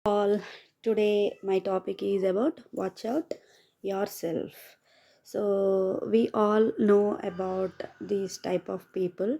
All today my topic is about watch out yourself. So we all know about these type of people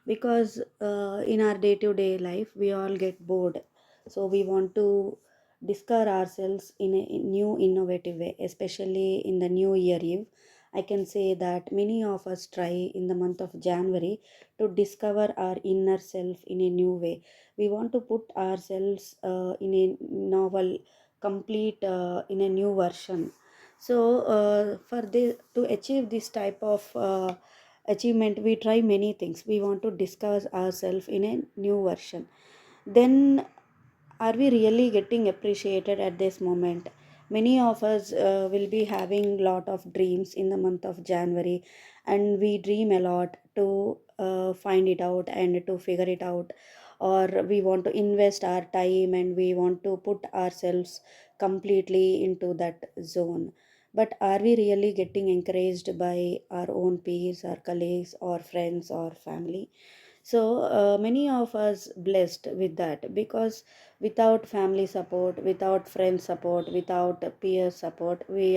because in our day to day life we all get bored, so we want to discover ourselves in a new innovative way, especially in the new year eve. I can say that many of us try in the month of January to discover our inner self in a new way. We want to put ourselves in a novel complete in a new version. So for this, to achieve this type of achievement, we try many things. We want to discover ourselves in a new version. Then are we really getting appreciated at this moment? Many of us will be having lot of dreams in the month of January, and we dream a lot to find it out and to figure it out, or we want to invest our time and we want to put ourselves completely into that zone. But are we really getting encouraged by our own peers, our colleagues, or friends, or family? So many of us blessed with that, because without family support, without friend support, without peer support, we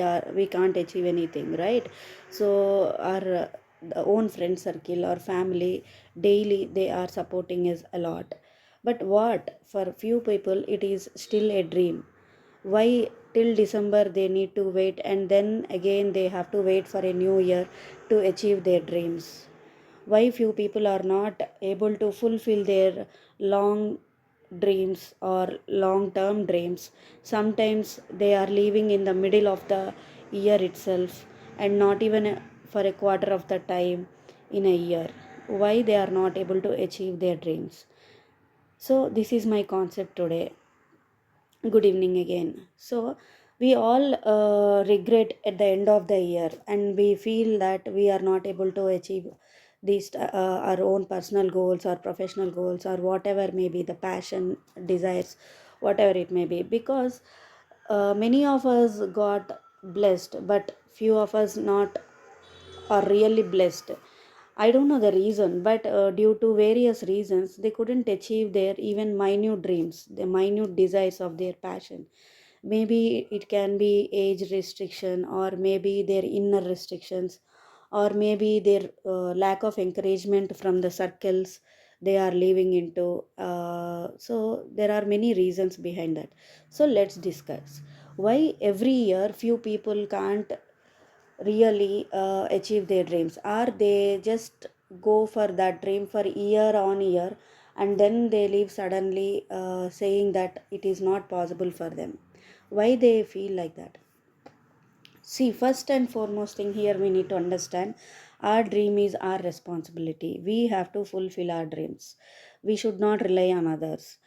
can't achieve anything, right? So our the own friend circle or family, daily they are supporting us a lot. But what for few people it is still a dream. Why till December they need to wait, and then again they have to wait for a new year to achieve their dreams? Why few people are not able to fulfill their long dreams or long term dreams? Sometimes they are living in the middle of the year itself, and not even for a quarter of the time in a year. Why they are not able to achieve their dreams? So this is my concept today. Good evening again. So we all regret at the end of the year, and we feel that we are not able to achieve these our own personal goals or professional goals, or whatever may be the passion, desires, whatever it may be, because many of us got blessed, but few of us not are really blessed. I don't know the reason, but due to various reasons, they couldn't achieve their even minute dreams, the minute desires of their passion. Maybe it can be age restriction, or maybe their inner restrictions, or maybe their lack of encouragement from the circles they are living into. So there are many reasons behind that. So let's discuss why every year few people can't really achieve their dreams. Are they just go for that dream for year on year, and then they leave suddenly, saying that it is not possible for them? Why they feel like that? See, first and foremost thing here we need to understand, our dream is our responsibility. We have to fulfill our dreams. We should not rely on others.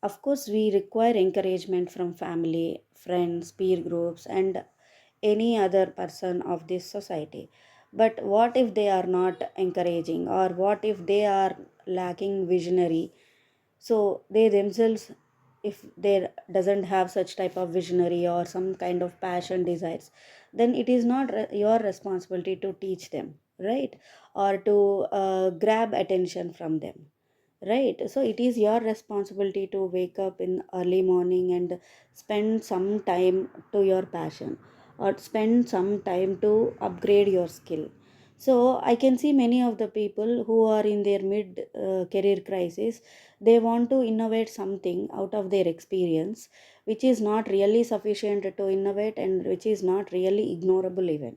Of course, we require encouragement from family, friends, peer groups, and any other person of this society. But what if they are not encouraging, or what if they are lacking visionary? So they themselves, if they doesn't have such type of visionary or some kind of passion desires, then it is not your responsibility to teach them, right? Or to grab attention from them, right? So it is your responsibility to wake up in early morning and spend some time to your passion, or spend some time to upgrade your skill. So I can see many of the people who are in their mid career crisis, they want to innovate something out of their experience, which is not really sufficient to innovate, and which is not really ignorable even.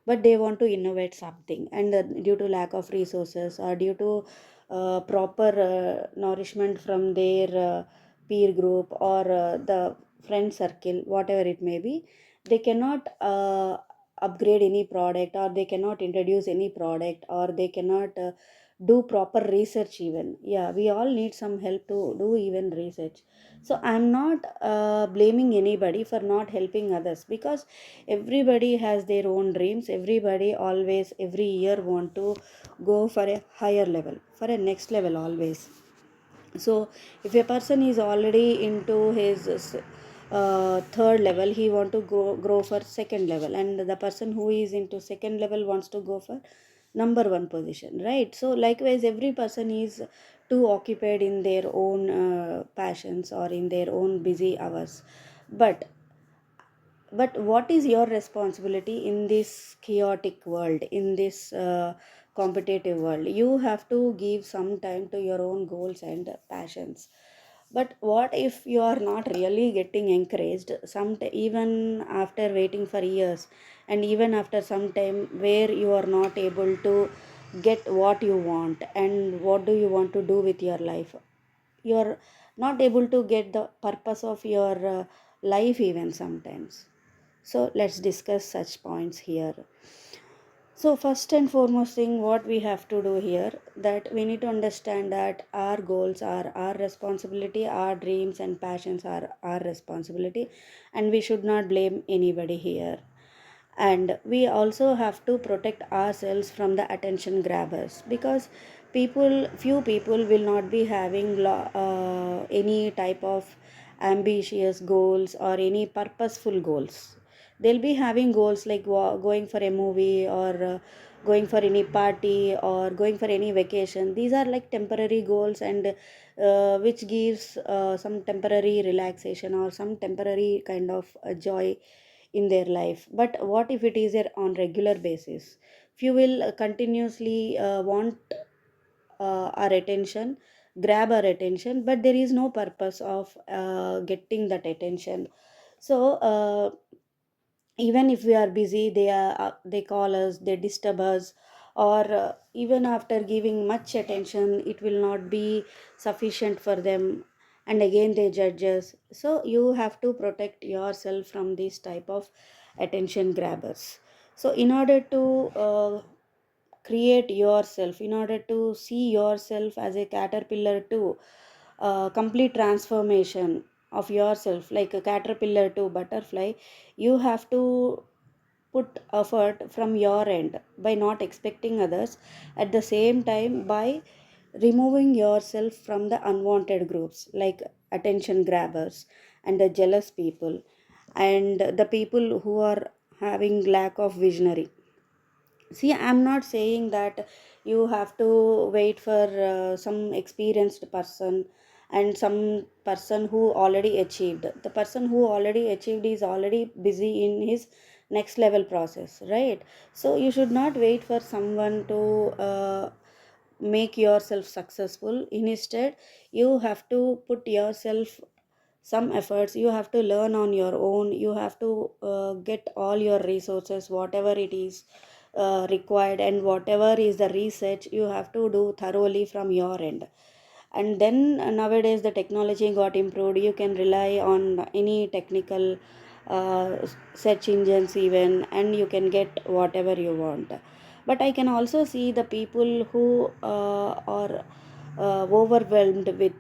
But they want to innovate something, and due to lack of resources, or due to proper nourishment from their peer group, or the friend circle, whatever it may be, they cannot upgrade any product, or they cannot introduce any product, or they cannot do proper research even. Yeah, we all need some help to do even research. So I'm not blaming anybody for not helping others, because everybody has their own dreams. Everybody always every year want to go for a higher level, for a next level always. So if a person is already into his third level, he want to go grow for second level, and the person who is into second level wants to go for number one position, right? So likewise every person is too occupied in their own passions or in their own busy hours. But but what is your responsibility in this chaotic world, in this competitive world? You have to give some time to your own goals and passions. But what if you are not really getting encouraged even after waiting for years, and even after some time where you are not able to get what you want, and what do you want to do with your life? You're not able to get the purpose of your life even sometimes. So let's discuss such points here. So first and foremost thing what we have to do here, that we need to understand that our goals are our responsibility, our dreams and passions are our responsibility, and we should not blame anybody here. And we also have to protect ourselves from the attention grabbers, because few people will not be having any type of ambitious goals or any purposeful goals. They'll be having goals like going for a movie, or going for any party, or going for any vacation. These are like temporary goals, and which gives some temporary relaxation or some temporary kind of joy in their life. But what if it is on regular basis? Few will continuously want our attention, grab our attention, but there is no purpose of getting that attention. So even if we are busy, they call us, they disturb us, or even after giving much attention it will not be sufficient for them, and again they judge us. So you have to protect yourself from this type of attention grabbers. So in order to create yourself, in order to see yourself as a caterpillar to complete transformation of yourself like a caterpillar to butterfly, you have to put effort from your end by not expecting others, at the same time by removing yourself from the unwanted groups like attention grabbers and the jealous people, and the people who are having lack of visionary. See, I'm not saying that you have to wait for some experienced person and some person who already achieved. The person who already achieved is already busy in his next level process, right? So you should not wait for someone to make yourself successful. Instead, you have to put yourself some efforts. You have to learn on your own. You have to get all your resources, whatever it is required, and whatever is the research you have to do thoroughly from your end. And then nowadays the technology got improved. You can rely on any technical search engines even, and you can get whatever you want. But I can also see the people who are overwhelmed with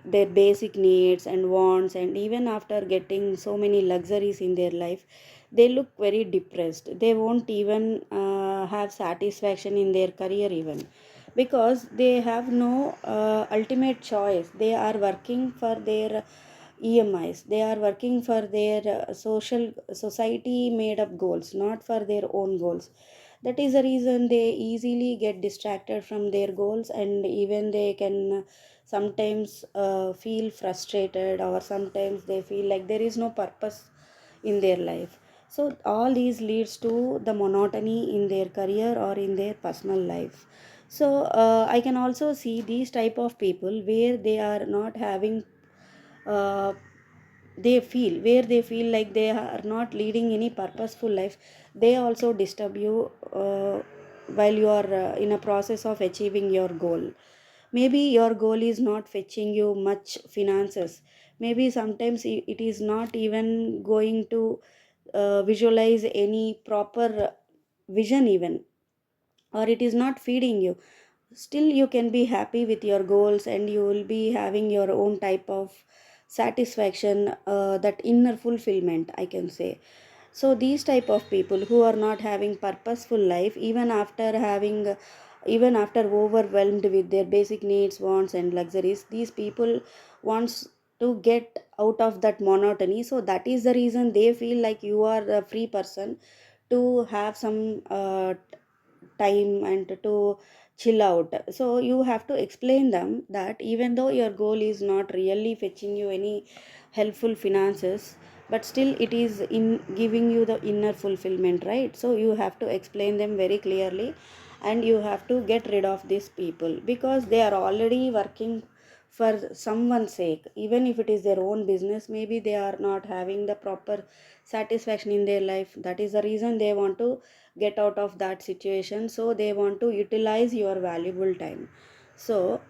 their basic needs and wants, and even after getting so many luxuries in their life, they look very depressed. They won't even have satisfaction in their career even, because they have no ultimate choice. They are working for their EMIs. They are working for their social society made up goals, not for their own goals. That is the reason they easily get distracted from their goals, and even they can sometimes feel frustrated, or sometimes they feel like there is no purpose in their life. So all these leads to the monotony in their career or in their personal life. So I can also see these type of people where they are not having uh, they feel like they are not leading any purposeful life. They also disturb you while you are in a process of achieving your goal. Maybe your goal is not fetching you much finances. Maybe sometimes it is not even going to visualize any proper vision even, or it is not feeding you. Still you can be happy with your goals, and you will be having your own type of satisfaction, that inner fulfillment I can say. So these type of people who are not having purposeful life, even after overwhelmed with their basic needs, wants and luxuries, these people wants to get out of that monotony. So that is the reason they feel like you are a free person to have some time and to chill out. So you have to explain them that even though your goal is not really fetching you any helpful finances, but still it is in giving you the inner fulfillment, right? So you have to explain them very clearly, and you have to get rid of these people because they are already working for someone's sake. Even if it is their own business, maybe they are not having the proper satisfaction in their life. That is the reason they want to get out of that situation, so they want to utilize your valuable time. So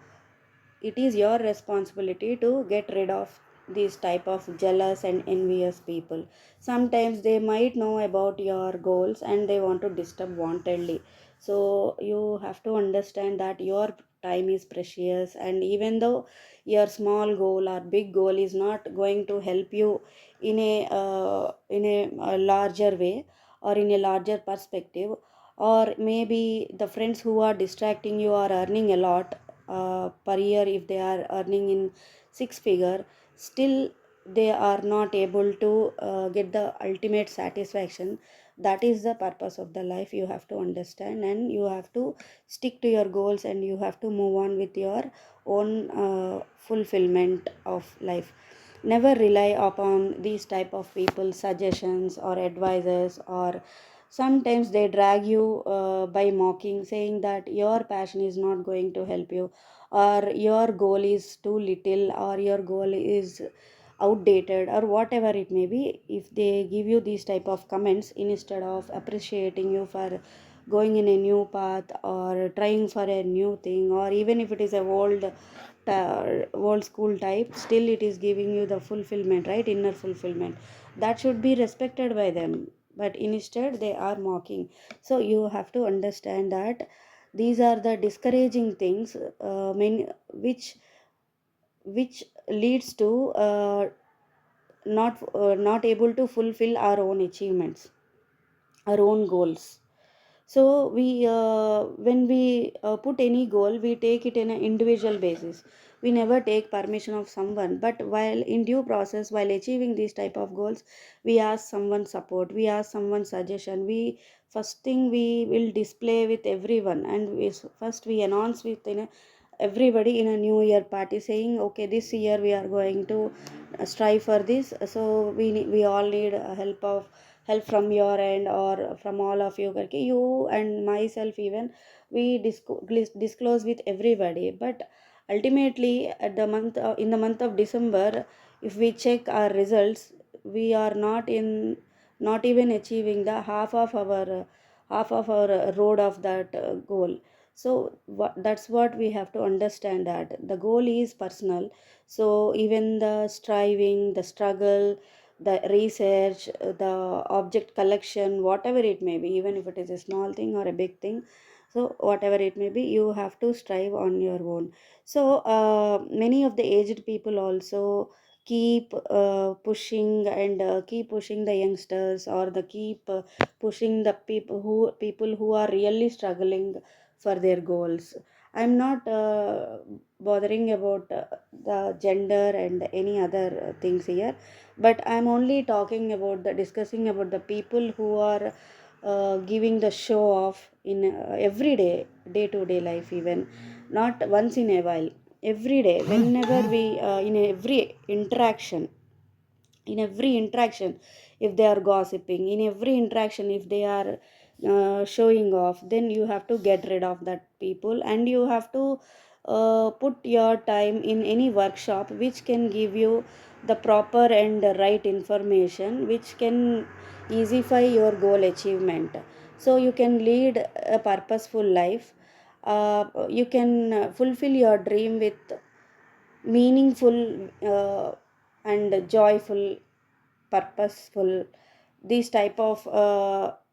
it is your responsibility to get rid of these type of jealous and envious people. Sometimes they might know about your goals and they want to disturb wantedly. So you have to understand that your time is precious, and even though your small goal or big goal is not going to help you in a larger way or in a larger perspective, or maybe the friends who are distracting you are earning a lot per year. If they are earning in six figure, still they are not able to get the ultimate satisfaction. That is the purpose of the life, you have to understand, and you have to stick to your goals, and you have to move on with your own fulfillment of life. Never rely upon these type of people suggestions or advices, or sometimes they drag you by mocking, saying that your passion is not going to help you, or your goal is too little, or your goal is outdated, or whatever it may be. If they give you these type of comments instead of appreciating you for going in a new path or trying for a new thing, or even if it is a old school type, still it is giving you the fulfillment, right? Inner fulfillment, that should be respected by them, but instead they are mocking. So you have to understand that these are the discouraging things, which leads to not able to fulfill our own achievements, our own goals. So we when we put any goal, we take it in an individual basis. We never take permission of someone, but while in due process, while achieving these type of goals, we ask someone support, we ask someone suggestion. We first thing we will display with everyone, and first we announce with everybody in a new year party, saying okay, this year we are going to strive for this. So we all need help from your end or from all of you. Okay, you and myself even, we disclose with everybody, but ultimately at the month in the month of December, if we check our results, we are not even achieving the half of our road of that goal. So that's what we have to understand, that the goal is personal. So even the striving, the struggle, the research, the object collection, whatever it may be, even if it is a small thing or a big thing, so whatever it may be, you have to strive on your own. So many of the aged people also keep pushing and keep pushing the youngsters, or the keep pushing the people who are really struggling for their goals. I'm not bothering about the gender and any other things here, but I'm only talking about the discussing about the people who are giving the show off in every day to day life, even not once in a while, every day, whenever we in every interaction, if they are gossiping, in every interaction if they are showing off, then you have to get rid of that people, and you have to put your time in any workshop which can give you the proper and right information, which can easify your goal achievement, so you can lead a purposeful life. You can fulfill your dream with meaningful and joyful, purposeful, these type of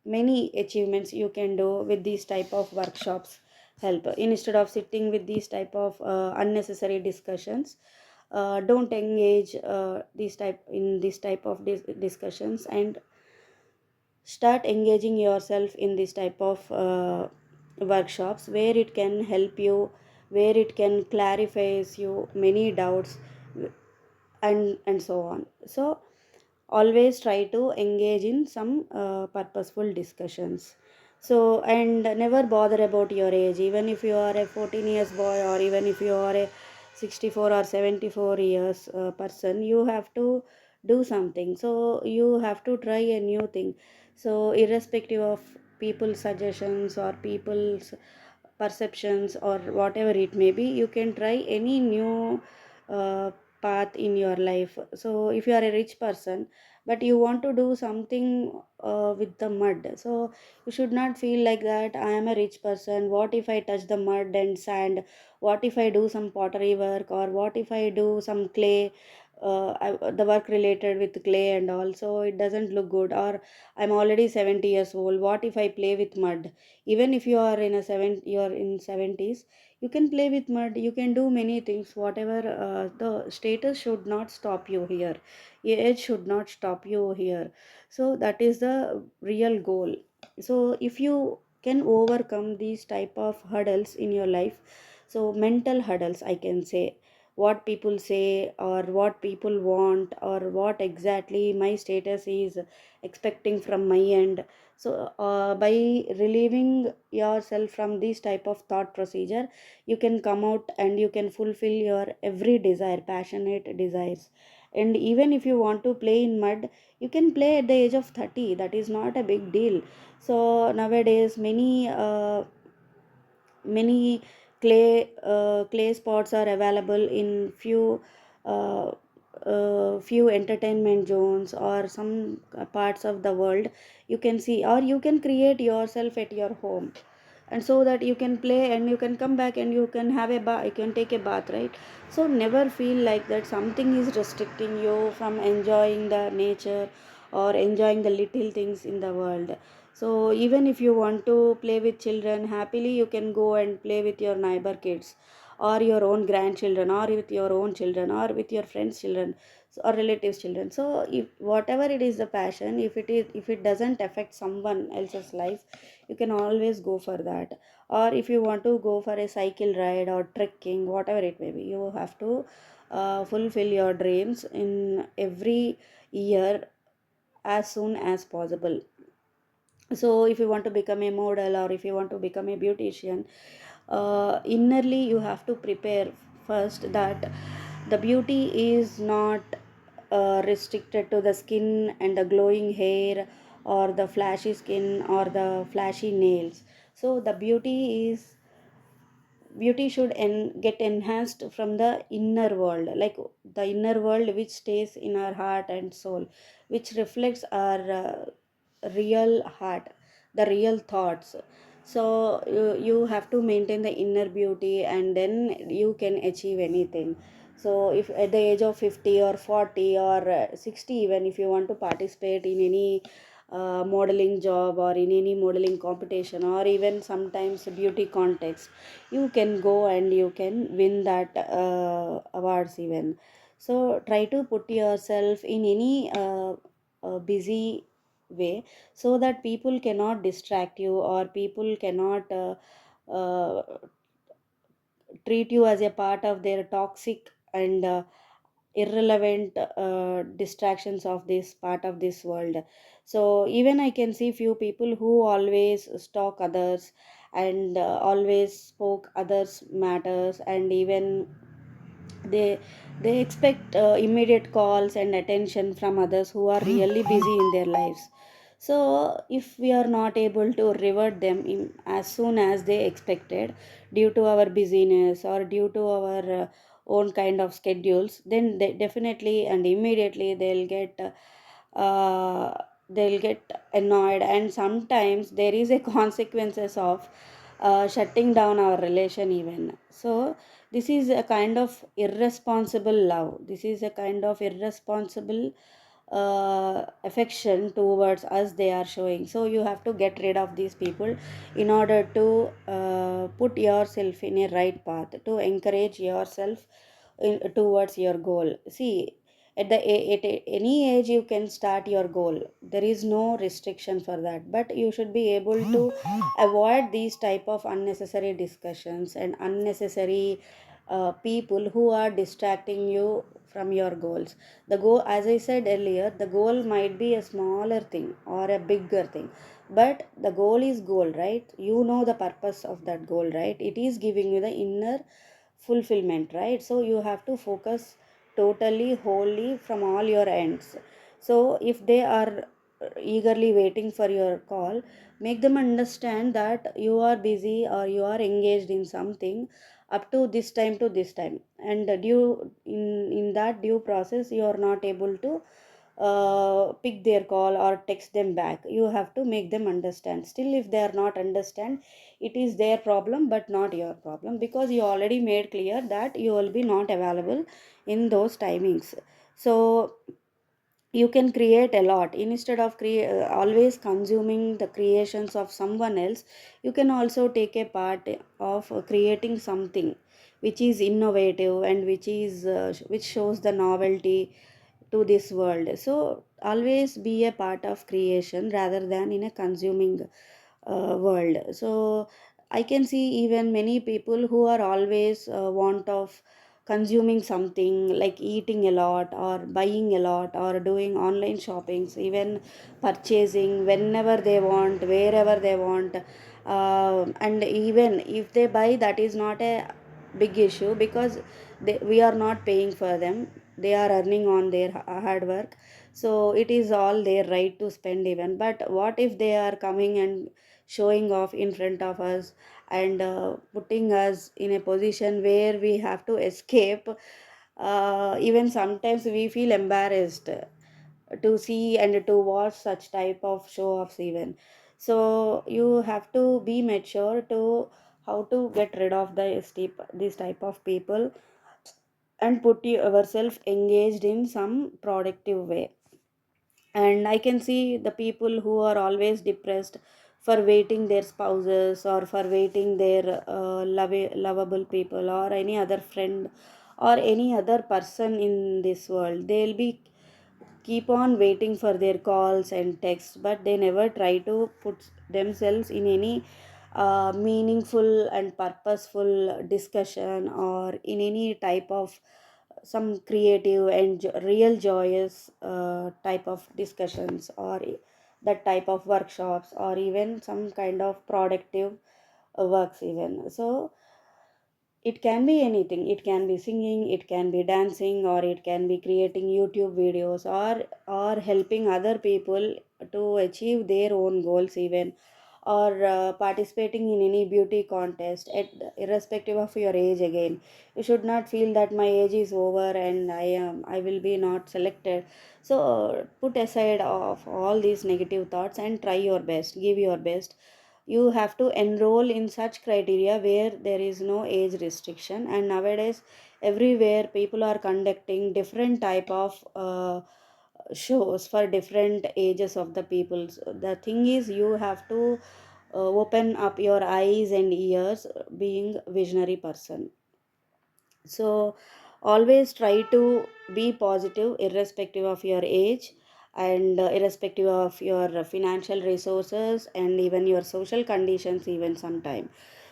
many achievements you can do with these type of workshops help, instead of sitting with these type of unnecessary discussions. Don't engage this type of discussions, and start engaging yourself in this type of workshops, where it can help you, where it can clarifies you many doubts, and so on. So always try to engage in some purposeful discussions. So, and never bother about your age, even if you are a 14 years boy, or even if you are a 64 or 74 years person, you have to do something. So you have to try a new thing. So irrespective of people's suggestions or people's perceptions or whatever it may be, you can try any new uh, path in your life. So if you are a rich person but you want to do something with the mud, so you should not feel like that I am a rich person, what if I touch the mud and sand, what if I do some pottery work, or what if I do some clay, the work related with clay and all, so it doesn't look good. Or I'm already 70 years old, what if I play with mud? Even if you are in a you're in 70s, you can play with mud, you can do many things, whatever. The status should not stop you here, age should not stop you here. So that is the real goal. So if you can overcome these type of hurdles in your life, so mental hurdles I can say, what people say or what people want or what exactly my status is expecting from my end. So by relieving yourself from this type of thought procedure, you can come out and you can fulfill your every desire, passionate desires. And even if you want to play in mud, you can play at the age of 30, that is not a big deal. So nowadays many clay spots are available in uh, few entertainment zones or some parts of the world. You can see, or you can create yourself at your home, and so that you can play and you can come back and you can have a bath, you can take a bath, right? So never feel like that something is restricting you from enjoying the nature or enjoying the little things in the world. So even if you want to play with children happily, you can go and play with your neighbor kids or your own grandchildren or with your own children or with your friends children, or relatives children. So if whatever it is the passion, if it doesn't affect someone else's life, you can always go for that. Or if you want to go for a cycle ride or trekking, whatever it may be, you have to fulfill your dreams in every year as soon as possible. So if you want to become a model or if you want to become a beautician, innerly you have to prepare first that the beauty is not restricted to the skin and the glowing hair or the flashy skin or the flashy nails. So the beauty should get enhanced from the inner world, like the inner world which stays in our heart and soul, which reflects our real heart, the real thoughts. So you have to maintain the inner beauty and then you can achieve anything. So if at the age of 50 or 40 or 60, even if you want to participate in any modeling job or in any modeling competition or even sometimes beauty contest, you can go and you can win that awards even. So try to put yourself in any busy way, so that people cannot distract you or people cannot uh, treat you as a part of their toxic and irrelevant distractions of this part of this world. So even I can see few people who always stalk others and always spoke others matters, and even they they expect immediate calls and attention from others who are really busy in their lives. So if we are not able to reward them as soon as they expected, due to our busyness or due to our own kind of schedules, then they definitely and immediately they'll get annoyed, and sometimes there is a consequences of shutting down our relation even. So this is a kind of irresponsible love, this is a kind of irresponsible affection towards us they are showing. So you have to get rid of these people in order to put yourself in a right path, to encourage yourself towards your goal. See, at any age you can start your goal, there is no restriction for that, but you should be able to avoid these type of unnecessary discussions and unnecessary people who are distracting you from your goals. The goal, as I said earlier, the goal might be a smaller thing or a bigger thing, but the goal is goal, right? You know the purpose of that goal, right? It is giving you the inner fulfillment, right? So you have to focus totally wholly from all your ends. So if they are eagerly waiting for your call, make them understand that you are busy or you are engaged in something up to this time to this time, and due in that due process you are not able to pick their call or text them back. You have to make them understand. Still, if they are not understand, it is their problem but not your problem, because you already made clear that you will be not available in those timings. So you can create a lot instead of always consuming the creations of someone else. You can also take a part of creating something which is innovative and which shows the novelty to this world. So always be a part of creation rather than in a consuming world. So I can see even many people who are always want of consuming something, like eating a lot or buying a lot or doing online shoppings, even purchasing whenever they want, wherever they want. And even if they buy, that is not a big issue, because we are not paying for them. They are earning on their hard work, so it is all their right to spend even. But what if they are coming and showing off in front of us, and putting us in a position where we have to escape? Even sometimes we feel embarrassed to see and to watch such type of show offs even. So you have to be mature to how to get rid of this type of people, and put yourself engaged in some productive way. And I can see the people who are always depressed for waiting their spouses or for waiting their lovable people or any other friend or any other person in this world. They'll be keep on waiting for their calls and texts, but they never try to put themselves in any meaningful and purposeful discussion, or in any type of some creative and real joyous type of discussions, or that type of workshops, or even some kind of productive works even. So it can be anything. It can be singing, it can be dancing, or it can be creating YouTube videos, or helping other people to achieve their own goals even, or participating in any beauty contest, irrespective of your age. Again, you should not feel that my age is over and I will be not selected. So put aside of all these negative thoughts and try your best, give your best. You have to enroll in such criteria where there is no age restriction. And nowadays everywhere people are conducting different type of shows for different ages of the people. The thing is, you have to open up your eyes and ears, being visionary person. So always try to be positive irrespective of your age, and irrespective of your financial resources and even your social conditions even sometime.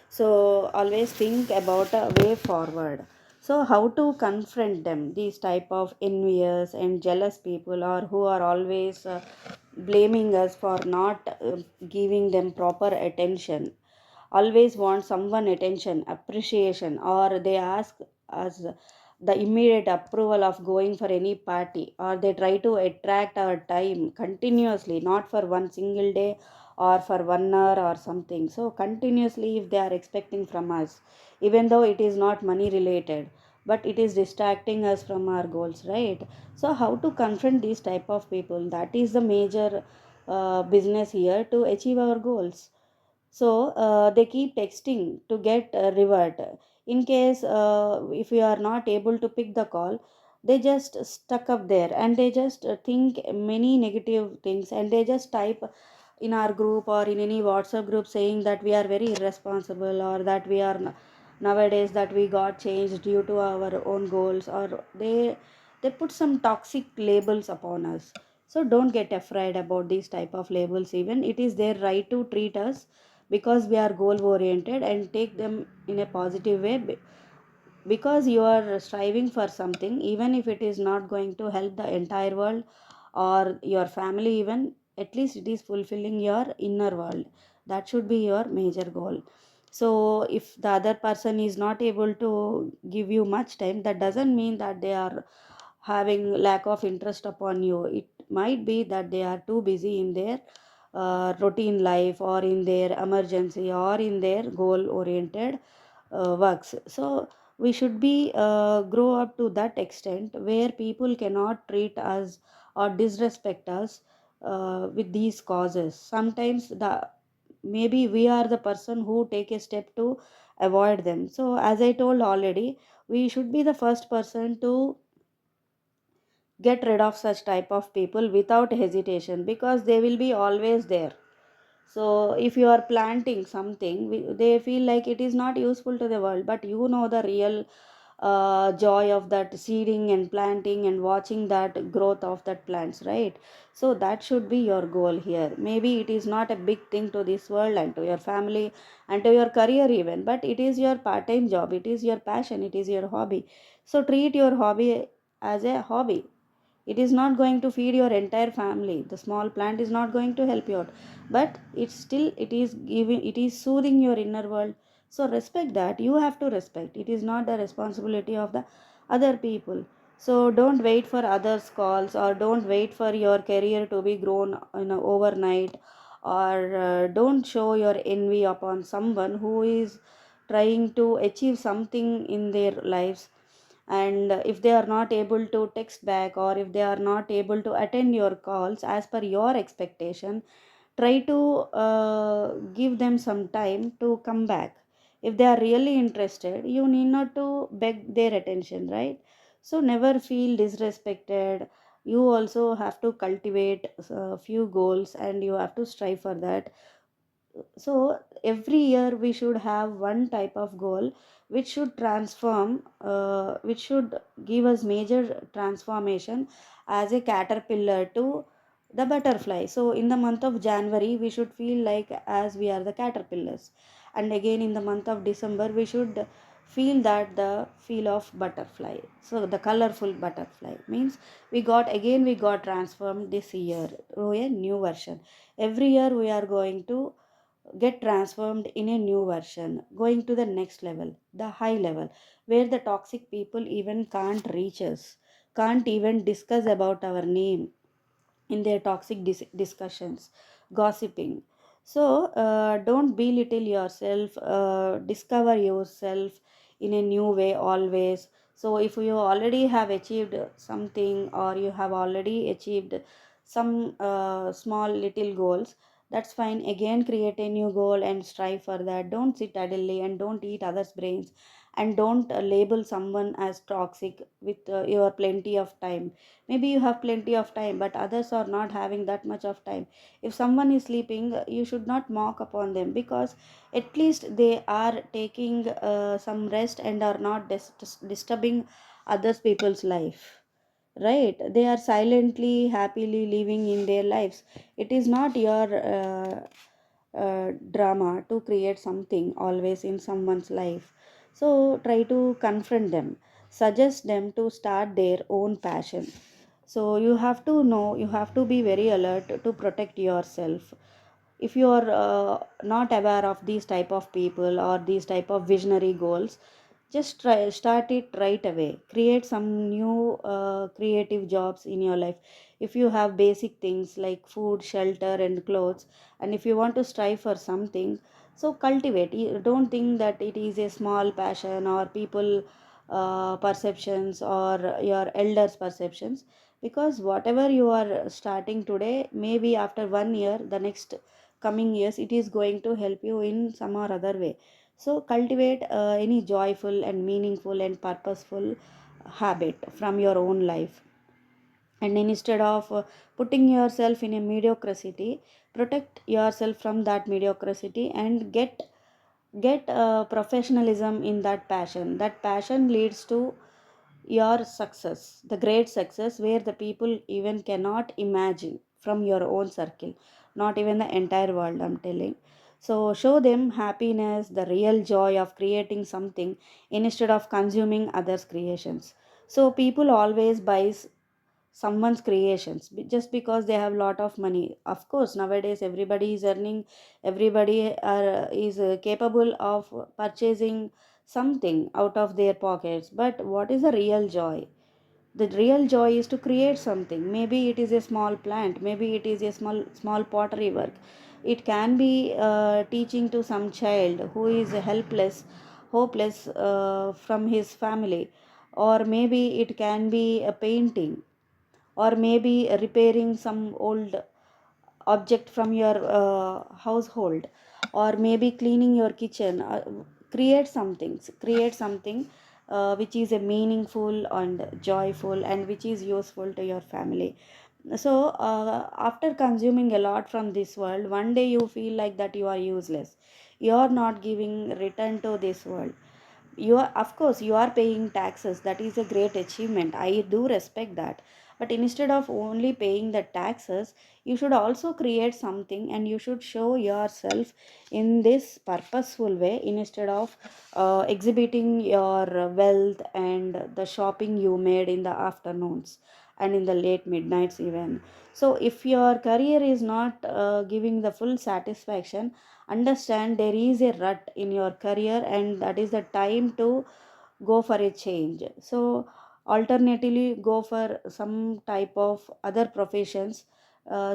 So always think about a way forward. So how to confront them, these type of envious and jealous people, or who are always blaming us for not giving them proper attention, always want someone attention, appreciation, or they ask us the immediate approval of going for any party, or they try to attract our time continuously, not for one single day or for 1 hour or something. So continuously if they are expecting from us, even though it is not money related, but it is distracting us from our goals, right? So how to confront these type of people, that is the major business here to achieve our goals. So they keep texting to get revert. In case if you are not able to pick the call, they just stuck up there and they just think many negative things, and they just type in our group or in any WhatsApp group saying that we are very irresponsible, or that we are nowadays that we got changed due to our own goals, or they put some toxic labels upon us. So don't get afraid about these type of labels. Even it is their right to treat us, because we are goal oriented, and take them in a positive way. because you are striving for something, even if it is not going to help the entire world or your family, even at least it is fulfilling your inner world. That should be your major goal. So if the other person is not able to give you much time, that doesn't mean that they are having lack of interest upon you. It might be that they are too busy in their routine life, or in their emergency, or in their goal oriented works. So we should be grow up to that extent where people cannot treat us or disrespect us with these causes. Sometimes the maybe we are the person who take a step to avoid them. So as I told already, we should be the first person to get rid of such type of people without hesitation, because they will be always there. So if you are planting something, they feel like it is not useful to the world, but you know the real joy of that seeding and planting and watching that growth of that plants, right? So that should be your goal here. Maybe it is not a big thing to this world and to your family and to your career even, but it is your part-time job, it is your passion, it is your hobby. So treat your hobby as a hobby. It is not going to feed your entire family. The small plant is not going to help you out, but it's still, it is giving, it is soothing your inner world. So respect that. You have to respect. It is not the responsibility of the other people. So don't wait for others calls, or don't wait for your career to be grown overnight, or don't show your envy upon someone who is trying to achieve something in their lives. And if they are not able to text back, or if they are not able to attend your calls as per your expectation, try to give them some time to come back. If they are really interested, you need not to beg their attention, right? So never feel disrespected. You also have to cultivate a few goals, and you have to strive for that. So every year we should have one type of goal which should transform, which should give us major transformation as a caterpillar to the butterfly. So in the month of January we should feel like as we are the caterpillars, and again in the month of December we should feel that the feel of butterfly. So the colorful butterfly means we got transformed this year to a new version. Every year we are going to get transformed in a new version, going to the next level, the high level, where the toxic people even can't reach us, can't even discuss about our name in their toxic discussions, gossiping. So don't belittle yourself, discover yourself in a new way always. So if you already have achieved something, or you have already achieved some small little goals, that's fine. Again, create a new goal and strive for that. Don't sit idly, and don't eat others' brains, and don't label someone as toxic with your plenty of time. Maybe you have plenty of time, but others are not having that much of time. If someone is sleeping, you should not mock upon them, because at least they are taking some rest and are not disturbing others people's life, right? They are silently happily living in their lives. It is not your drama to create something always in someone's life. So try to confront them, suggest them to start their own passion. So you have to know, you have to be very alert to protect yourself. If you are not aware of these type of people or these type of visionary goals, just try start it right away. Create some new creative jobs in your life. If you have basic things like food, shelter and clothes, and if you want to strive for something, so cultivate. You don't think that it is a small passion, or people perceptions, or your elders perceptions, because whatever you are starting today, maybe after 1 year, the next coming years, it is going to help you in some or other way. So cultivate any joyful and meaningful and purposeful habit from your own life. And instead of putting yourself in a mediocrity, protect yourself from that mediocrity, and get professionalism in that passion. That passion leads to your success, the great success where the people even cannot imagine from your own circle, not even the entire world, I'm telling. So show them happiness, the real joy of creating something instead of consuming others' creations. So people always buys someone's creations just because they have lot of money. Of course, nowadays everybody is earning, everybody is capable of purchasing something out of their pockets. But what is the real joy? The real joy is to create something. Maybe it is a small plant, maybe it is a small pottery work. It can be teaching to some child who is helpless, hopeless from his family. Or maybe it can be a painting, or maybe repairing some old object from your household, or maybe cleaning your kitchen. Create something which is a meaningful and joyful and which is useful to your family. So after consuming a lot from this world, one day you feel like that you are useless, you are not giving return to this world. You are, of course you are paying taxes, that is a great achievement, I do respect that. But instead of only paying the taxes, you should also create something, and you should show yourself in this purposeful way, instead of exhibiting your wealth and the shopping you made in the afternoons and in the late midnights even. So if your career is not giving the full satisfaction, understand there is a rut in your career, and that is the time to go for a change. So alternatively go for some type of other professions.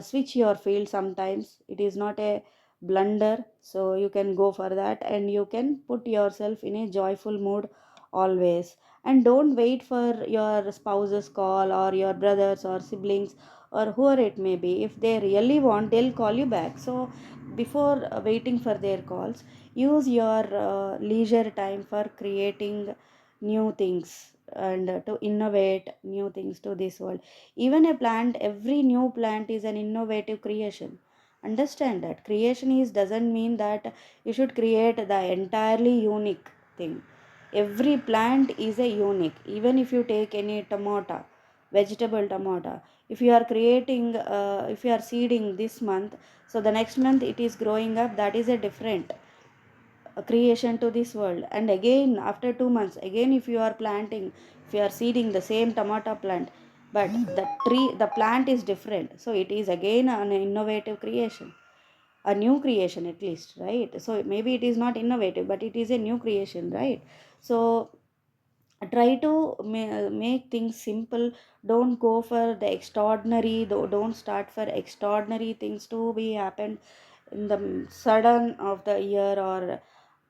Switch your field sometimes, it is not a blunder. So you can go for that, and you can put yourself in a joyful mood always. And don't wait for your spouse's call, or your brothers or siblings, or whoever it may be. If they really want, they'll call you back. So before waiting for their calls, use your leisure time for creating new things, and to innovate new things to this world. Even a plant, every new plant is an innovative creation. Understand that creation is doesn't mean that you should create the entirely unique thing. Every plant is a unique. Even if you take any tomato, vegetable tomato, if you are creating if you are seeding this month, so the next month it is growing up, that is a different creation to this world. And again after 2 months, again if you are planting, if you are seeding the same tomato plant, but the plant is different, so it is again an innovative creation, a new creation at least, right? So maybe it is not innovative, but it is a new creation, right? So try to make things simple. Don't go for the extraordinary, don't start for extraordinary things to be happened in the sudden of the year, or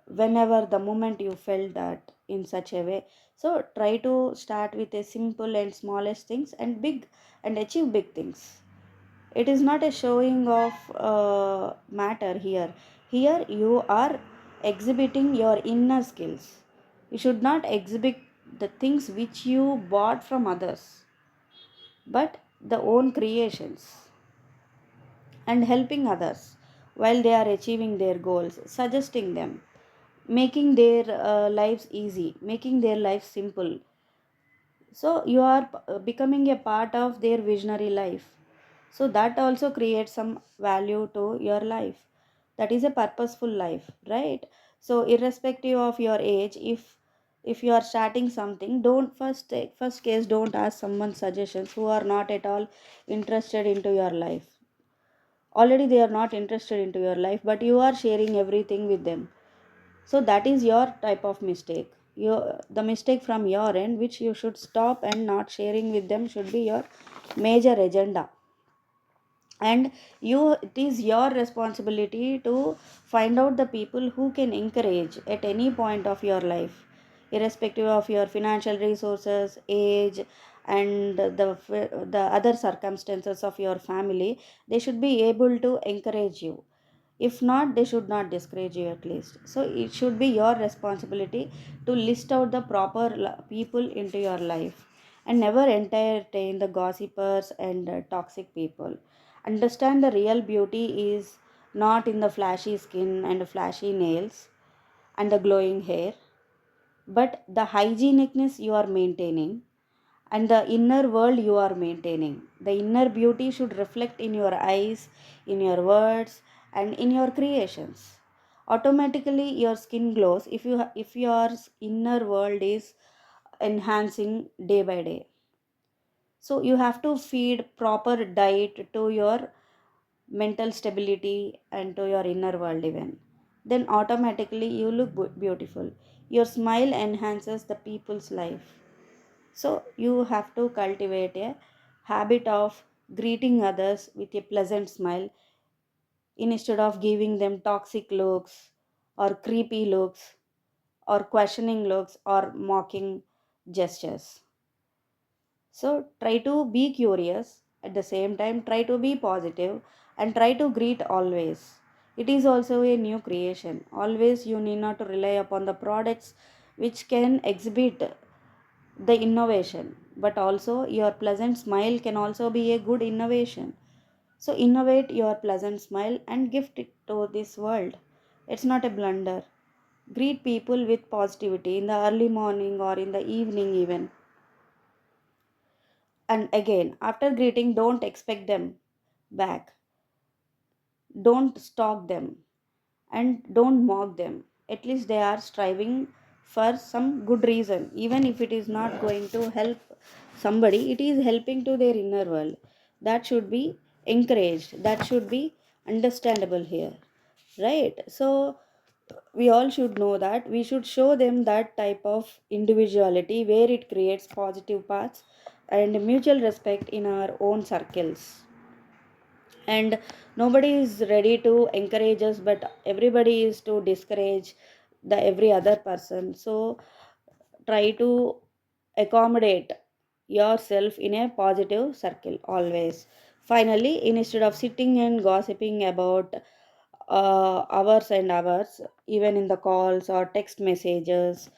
whenever the moment you felt that in such a way. So try to start with a simple and smallest things, and big, and achieve big things. It is not a showing of matter here. Here you are exhibiting your inner skills. You should not exhibit the things which you bought from others, but the own creations. And helping others while they are achieving their goals, suggesting them, making their lives easy, making their life simple. So you are becoming a part of their visionary life. So that also creates some value to your life. That is a purposeful life, right? So irrespective of your age, if you are starting something, don't first case, don't ask someone suggestions who are not at all interested into your life. Already they are not interested into your life, but you are sharing everything with them. So that is your type of mistake. The mistake from your end, which you should stop, and not sharing with them should be your major agenda. And it is your responsibility to find out the people who can encourage at any point of your life, irrespective of your financial resources, age, and the other circumstances of your family. They should be able to encourage you. If not, they should not discourage you at least. So it should be your responsibility to list out the proper people into your life, and never entertain the gossipers and toxic people. Understand the real beauty is not in the flashy skin and flashy nails and the glowing hair, but the hygienicness you are maintaining, and the inner world you are maintaining. The inner beauty should reflect in your eyes, in your words, and in your creations. automatically your skin glows if if your inner world is enhancing day by day. So you have to feed proper diet to your mental stability and to your inner world even, then automatically you look beautiful. Your smile enhances the people's life. So you have to cultivate a habit of greeting others with a pleasant smile instead of giving them toxic looks or creepy looks or questioning looks or mocking gestures. So try to be curious at the same time, try to be positive and try to greet always. It is also a new creation. Always you need not to rely upon the products which can exhibit the innovation, but also your pleasant smile can also be a good innovation. So innovate your pleasant smile and gift it to this world. It's not a blunder. Greet people with positivity in the early morning or in the evening even. And again, after greeting, don't expect them back. Don't stalk them and don't mock them. At least they are striving for some good reason. Even if it is not going to help somebody, it is helping to their inner world. That should be encouraged. That should be understandable here. Right? So we all should know that we should show them that type of individuality where it creates positive paths and mutual respect in our own circles. And nobody is ready to encourage us, but everybody is to discourage the every other person. So try to accommodate yourself in a positive circle always. Finally, instead of sitting and gossiping about hours and hours, even in the calls or text messages,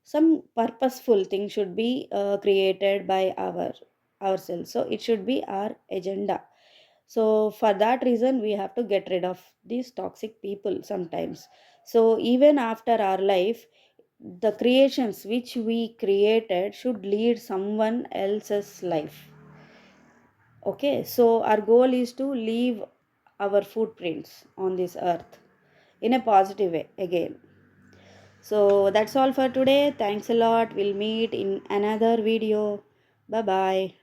some purposeful thing should be created by ourselves. So it should be our agenda. So for that reason we have to get rid of these toxic people sometimes. So even after our life, the creations which we created should lead someone else's life. Okay, so our goal is to leave our footprints on this earth in a positive way again. So that's all for today. Thanks a lot. We'll meet in another video. Bye bye.